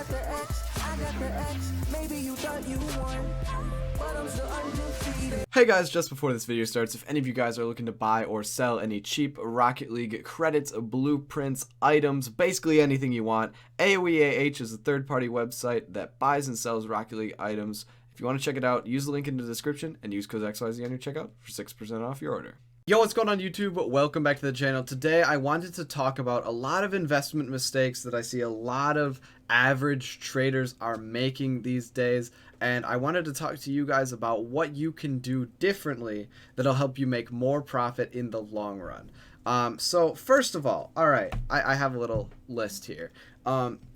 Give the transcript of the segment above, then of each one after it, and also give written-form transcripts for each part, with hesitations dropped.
got the X, I got the X. Maybe you thought you won, but I'm still undefeated. Hey guys, just before this video starts, if any of you guys are looking to buy or sell any cheap Rocket League credits, blueprints, items, basically anything you want, AOEAH is a third-party website that buys and sells Rocket League items. If you want to check it out, use the link in the description and use code XYZ on your checkout for 6% off your order. Yo, what's going on YouTube? Welcome back to the channel. Today I wanted to talk about a lot of investment mistakes that I see a lot of average traders are making these days, and I wanted to talk to you guys about what you can do differently that'll help you make more profit in the long run. So first of all, alright, I have a little list here.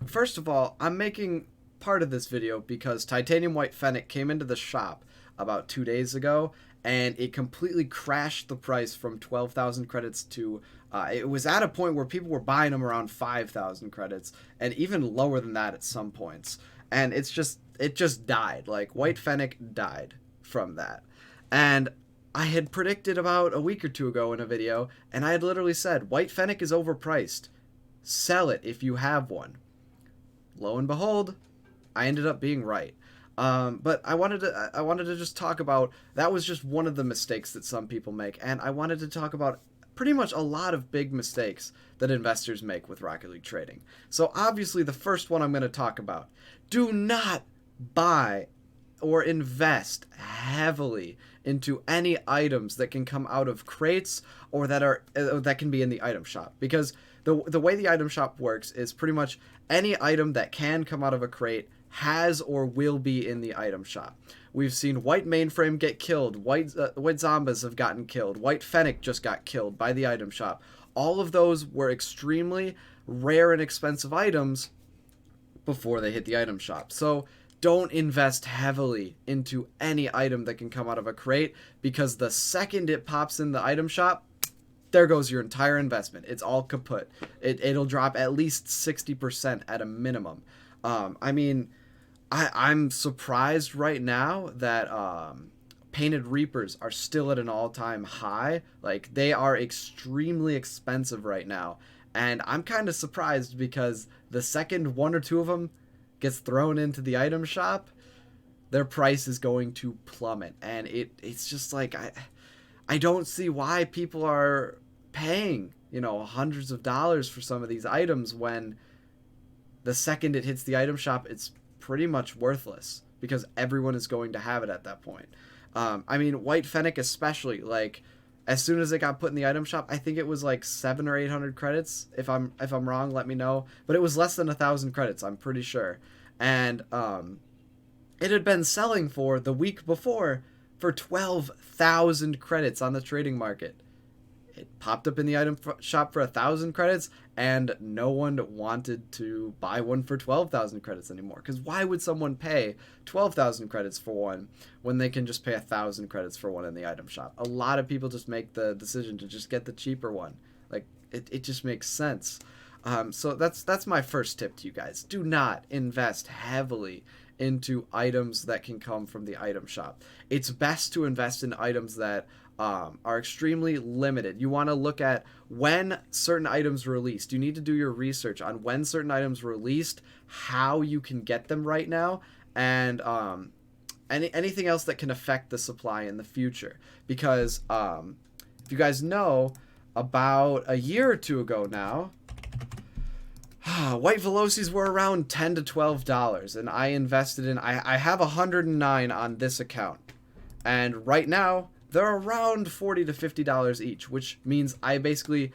First of all, I'm making part of this video because Titanium White Fennec came into the shop about 2 days ago, and it completely crashed the price from 12,000 credits to, it was at a point where people were buying them around 5,000 credits, and even lower than that at some points. And it just died. Like, White Fennec died from that. And I had predicted about a week or two ago in a video, and I had literally said, White Fennec is overpriced. Sell it if you have one. Lo and behold, I ended up being right. But I wanted to just talk about, that was just one of the mistakes that some people make, and I wanted to talk about pretty much a lot of big mistakes that investors make with Rocket League trading. So obviously the first one I'm going to talk about, do not buy or invest heavily into any items that can come out of crates or that can be in the item shop, because the way the item shop works is pretty much any item that can come out of a crate has or will be in the item shop. We've seen White Mainframe get killed, White Zombas have gotten killed, White Fennec just got killed by the item shop. All of those were extremely rare and expensive items before they hit the item shop. So don't invest heavily into any item that can come out of a crate, because the second it pops in the item shop, there goes your entire investment. It's all kaput. It'll drop at least 60% at a minimum. I mean, I'm surprised right now that Painted Reapers are still at an all-time high. Like, they are extremely expensive right now, and I'm kind of surprised because the second one or two of them gets thrown into the item shop, their price is going to plummet, and it's just like, I don't see why people are paying, you know, hundreds of dollars for some of these items when the second it hits the item shop, it's pretty much worthless because everyone is going to have it at that point. I mean, White Fennec especially, like, as soon as it got put in the item shop, I think it was like 700 or 800 credits. If I'm wrong, let me know. But it was less than 1,000 credits, I'm pretty sure. And it had been selling for the week before for 12,000 credits on the trading market. It popped up in the item shop for 1,000 credits, and no one wanted to buy one for 12,000 credits anymore. Because why would someone pay 12,000 credits for one when they can just pay 1,000 credits for one in the item shop? A lot of people just make the decision to just get the cheaper one. Like, it just makes sense. So that's my first tip to you guys. Do not invest heavily into items that can come from the item shop. It's best to invest in items that are extremely limited. You want to look at when certain items released. You need to do your research on when certain items released, how you can get them right now, and anything else that can affect the supply in the future. Because if you guys know, about a year or two ago now, White Velocities were around $10 to $12, and I invested in, I have 109 on this account, and right now they're around $40 to $50 each, which means I basically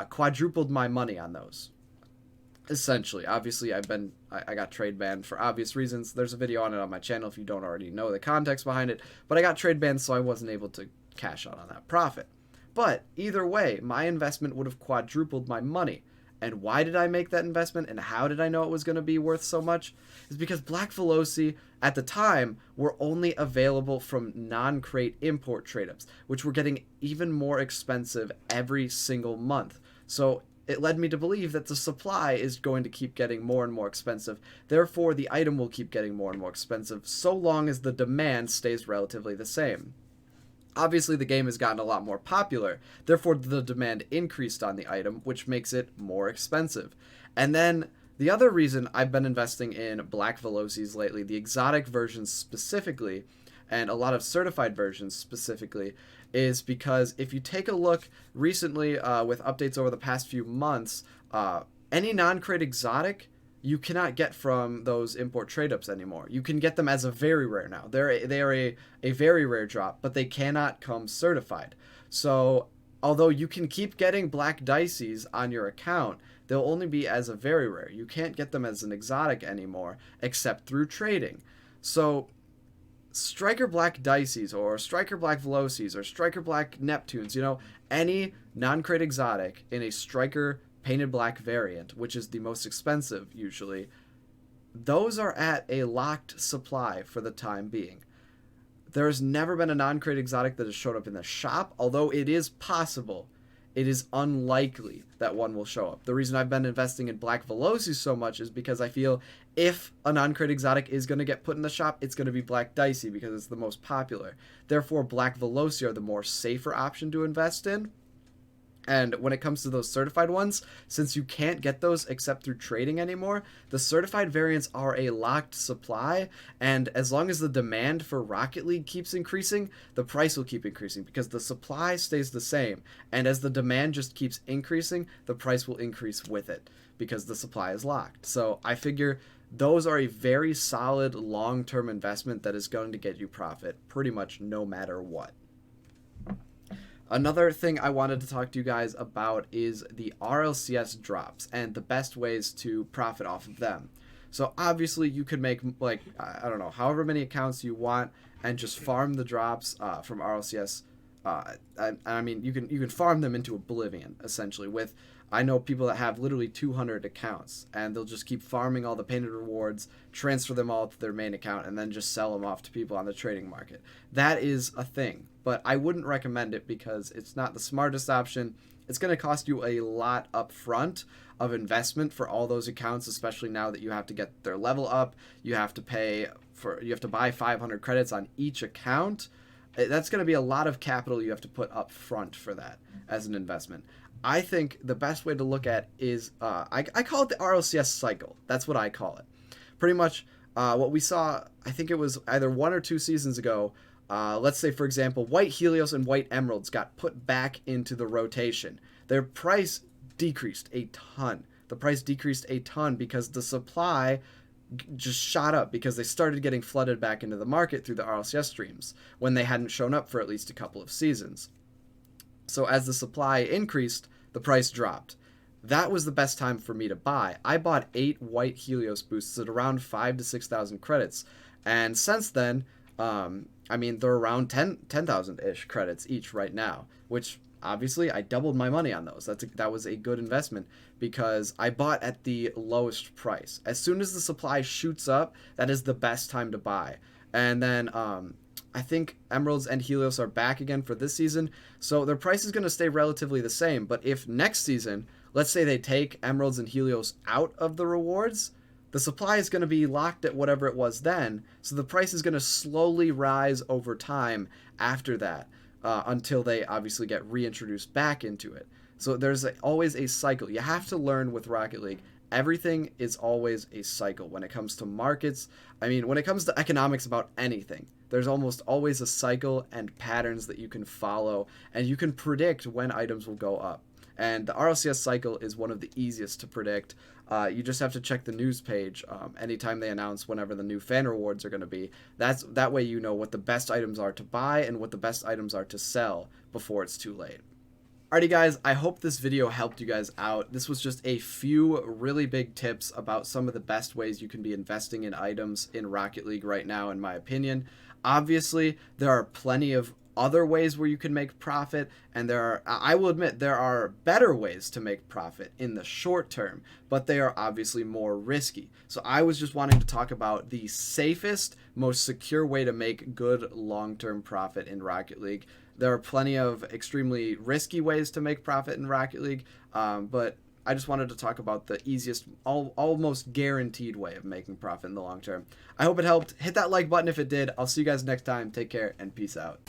quadrupled my money on those. Essentially, obviously, I got trade banned for obvious reasons. There's a video on it on my channel if you don't already know the context behind it, but I got trade banned, so I wasn't able to cash out on that profit. But either way, my investment would have quadrupled my money. And why did I make that investment, and how did I know it was going to be worth so much? Is because Black Veloci at the time were only available from non-crate import trade-ups, which were getting even more expensive every single month. So it led me to believe that the supply is going to keep getting more and more expensive. Therefore, the item will keep getting more and more expensive so long as the demand stays relatively the same. Obviously, the game has gotten a lot more popular, therefore the demand increased on the item, which makes it more expensive. And then The other reason I've been investing in Black Velocities lately, the exotic versions specifically, and a lot of certified versions specifically, is because if you take a look recently with updates over the past few months, any non-crate exotic you cannot get from those import trade-ups anymore. You can get them as a very rare now. They are a very rare drop, but they cannot come certified. So although you can keep getting Black Dices on your account, they'll only be as a very rare. You can't get them as an exotic anymore except through trading. So Striker Black Dices or Striker Black Velocities or Striker Black Neptunes, any non-crate exotic in a Striker Painted Black variant, which is the most expensive usually, those are at a locked supply for the time being. There's never been a non-crate exotic that has showed up in the shop, although it is possible. It is unlikely that one will show up. The reason I've been investing in Black Velocities so much is because I feel if a non-crate exotic is going to get put in the shop, it's going to be Black Dicey because it's the most popular. Therefore, Black Velocity are the more safer option to invest in. And when it comes to those certified ones, since you can't get those except through trading anymore, the certified variants are a locked supply, and as long as the demand for Rocket League keeps increasing, the price will keep increasing because the supply stays the same, and as the demand just keeps increasing, the price will increase with it because the supply is locked. So I figure those are a very solid long-term investment that is going to get you profit pretty much no matter what. Another thing I wanted to talk to you guys about is the RLCS drops and the best ways to profit off of them. So obviously you could make I don't know, however many accounts you want and just farm the drops from RLCS. I mean, you can farm them into oblivion essentially. I know people that have literally 200 accounts and they'll just keep farming all the painted rewards, transfer them all to their main account, and then just sell them off to people on the trading market. That is a thing, but I wouldn't recommend it because it's not the smartest option. It's going to cost you a lot up front of investment for all those accounts, especially now that you have to get their level up. You have to buy 500 credits on each account. That's going to be a lot of capital you have to put up front for that as an investment. I think the best way to look at is, I call it the RLCS cycle. That's what I call it. Pretty much what we saw, I think it was either 1 or 2 seasons ago, let's say, for example, White Helios and White Emeralds got put back into the rotation. Their price decreased a ton. The price decreased a ton because the supply just shot up because they started getting flooded back into the market through the RLCS streams when they hadn't shown up for at least a couple of seasons. So as the supply increased, the price dropped. That was the best time for me to buy. I bought 8 White Helios boosts at around 5,000 to 6,000 credits. And since then, I mean, they're around 10,000-ish credits each right now, which obviously I doubled my money on those. That was a good investment because I bought at the lowest price. As soon as the supply shoots up, that is the best time to buy. And then I think Emeralds and Helios are back again for this season, so their price is going to stay relatively the same. But if next season, let's say they take Emeralds and Helios out of the rewards, the supply is going to be locked at whatever it was then, so the price is going to slowly rise over time after that until they obviously get reintroduced back into it. So there's always a cycle. You have to learn with Rocket League. Everything is always a cycle when it comes to markets. I mean, when it comes to economics about anything, there's almost always a cycle and patterns that you can follow, and you can predict when items will go up. And the RLCS cycle is one of the easiest to predict. You just have to check the news page anytime they announce whenever the new fan rewards are going to be. That way you know what the best items are to buy and what the best items are to sell before it's too late. Alrighty guys, I hope this video helped you guys out. This was just a few really big tips about some of the best ways you can be investing in items in Rocket League right now, in my opinion. Obviously, there are plenty of other ways where you can make profit, and I will admit, there are better ways to make profit in the short term, but they are obviously more risky. So I was just wanting to talk about the safest, most secure way to make good long-term profit in Rocket League. There are plenty of extremely risky ways to make profit in Rocket League, but I just wanted to talk about the easiest, almost guaranteed way of making profit in the long term. I hope it helped. Hit that like button if it did. I'll see you guys next time. Take care and peace out.